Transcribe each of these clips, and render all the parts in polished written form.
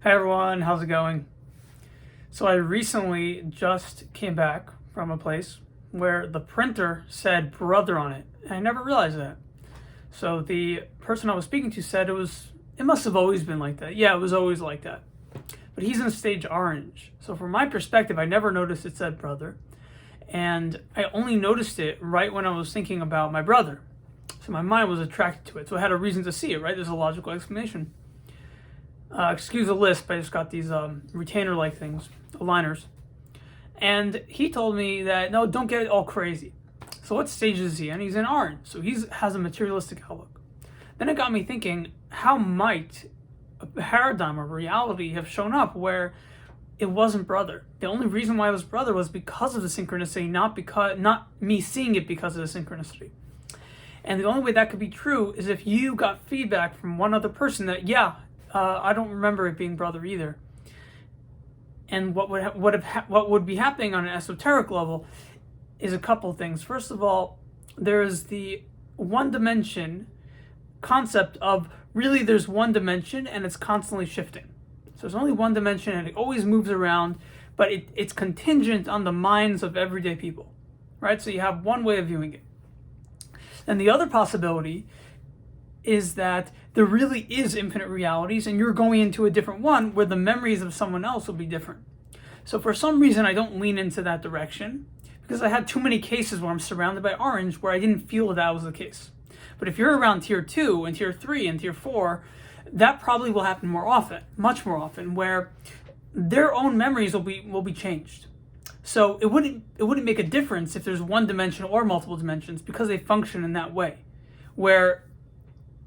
Hey everyone, how's it going? So I recently just came back from a place where the printer said brother on it. And I never realized that. So the person I was speaking to said it must have always been like that. Yeah, it was always like that. But he's in stage orange. So from my perspective, I never noticed it said brother. And I only noticed it right when I was thinking about my brother. So my mind was attracted to it. So I had a reason to see it, right? There's a logical explanation. Excuse the lisp, I just got these retainer-like things, aligners. And he told me that, no, don't get it all crazy. So what stage is he in? He's in orange, so he has a materialistic outlook. Then it got me thinking, how might a paradigm or reality have shown up where it wasn't brother? The only reason why it was brother was because of the synchronicity, not me seeing it because of the synchronicity. And the only way that could be true is if you got feedback from one other person that, I don't remember it being brother either. And what would be happening on an esoteric level is a couple things. First of all, there is the one dimension concept of really there's one dimension and it's constantly shifting. So there's only one dimension and it always moves around, but it's contingent on the minds of everyday people, right? So you have one way of viewing it. And the other possibility is that there really is infinite realities and you're going into a different one where the memories of someone else will be different. So for some reason, I don't lean into that direction because I had too many cases where I'm surrounded by orange where I didn't feel that was the case. But if you're around tier 2 and tier 3 and tier 4, that probably will happen more often, much more often, where their own memories will be changed. So it wouldn't make a difference if there's one dimension or multiple dimensions because they function in that way, where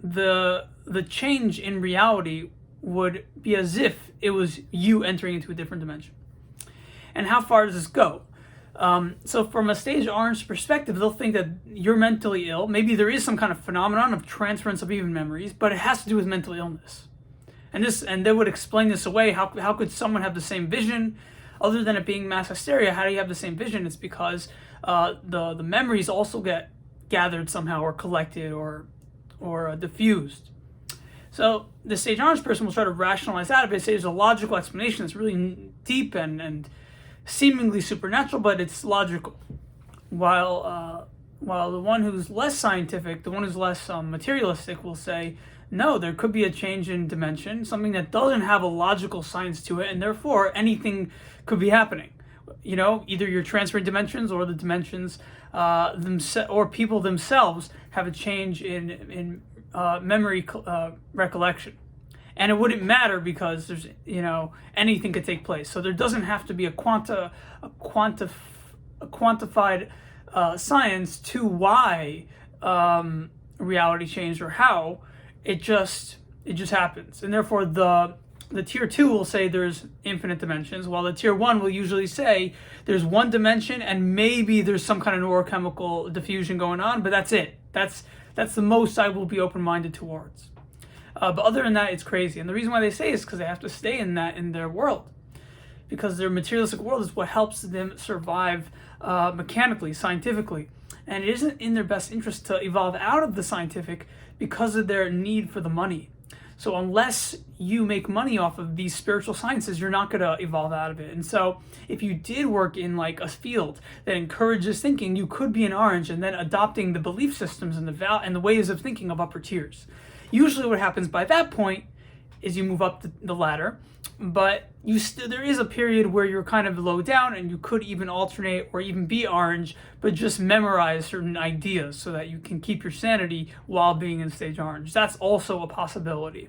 the change in reality would be as if it was you entering into a different dimension. And how far does this go? So from a stage orange perspective, they'll think that you're mentally ill. Maybe there is some kind of phenomenon of transference of even memories, but it has to do with mental illness. And they would explain this away. How could someone have the same vision other than it being mass hysteria? How do you have the same vision? It's because the memories also get gathered somehow or collected or diffused. So the stage orange person will try to rationalize out of it, say there's a logical explanation that's really deep and seemingly supernatural, but it's logical. While the one who's less scientific, the one who's less materialistic will say, no, there could be a change in dimension, something that doesn't have a logical science to it, and therefore anything could be happening. You know, either you're transferring dimensions or the dimensions or people themselves have a change in memory recollection. And it wouldn't matter because there's, anything could take place. So there doesn't have to be a quantified science to why reality changed or how. It just happens. And therefore the tier 2 will say there's infinite dimensions, while the tier 1 will usually say there's one dimension and maybe there's some kind of neurochemical diffusion going on, but that's it. That's the most I will be open-minded towards. But other than that, it's crazy. And the reason why they say is because they have to stay in their world. Because their materialistic world is what helps them survive mechanically, scientifically. And it isn't in their best interest to evolve out of the scientific because of their need for the money. So unless you make money off of these spiritual sciences, you're not going to evolve out of it. And so if you did work in like a field that encourages thinking, you could be an orange and then adopting the belief systems and the ways of thinking of upper tiers. Usually what happens by that point is you move up the ladder, but there is a period where you're kind of low down and you could even alternate or even be orange, but just memorize certain ideas so that you can keep your sanity while being in stage orange. That's also a possibility.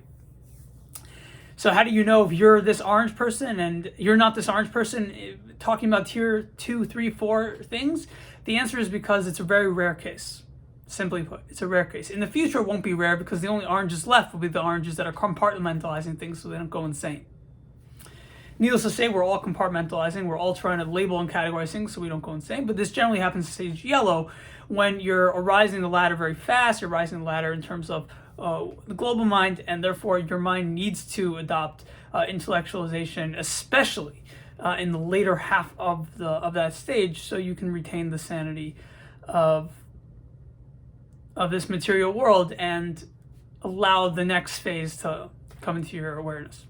So how do you know if you're this orange person and you're not this orange person talking about tier 2, 3, 4 things? The answer is because it's a very rare case. Simply put, it's a rare case. In the future, it won't be rare because the only oranges left will be the oranges that are compartmentalizing things so they don't go insane. Needless to say, we're all compartmentalizing. We're all trying to label and categorize things so we don't go insane. But this generally happens in stage yellow when you're rising the ladder very fast. You're rising the ladder in terms of the global mind, and therefore your mind needs to adopt intellectualization, especially in the later half of that stage, so you can retain the sanity of this material world and allow the next phase to come into your awareness.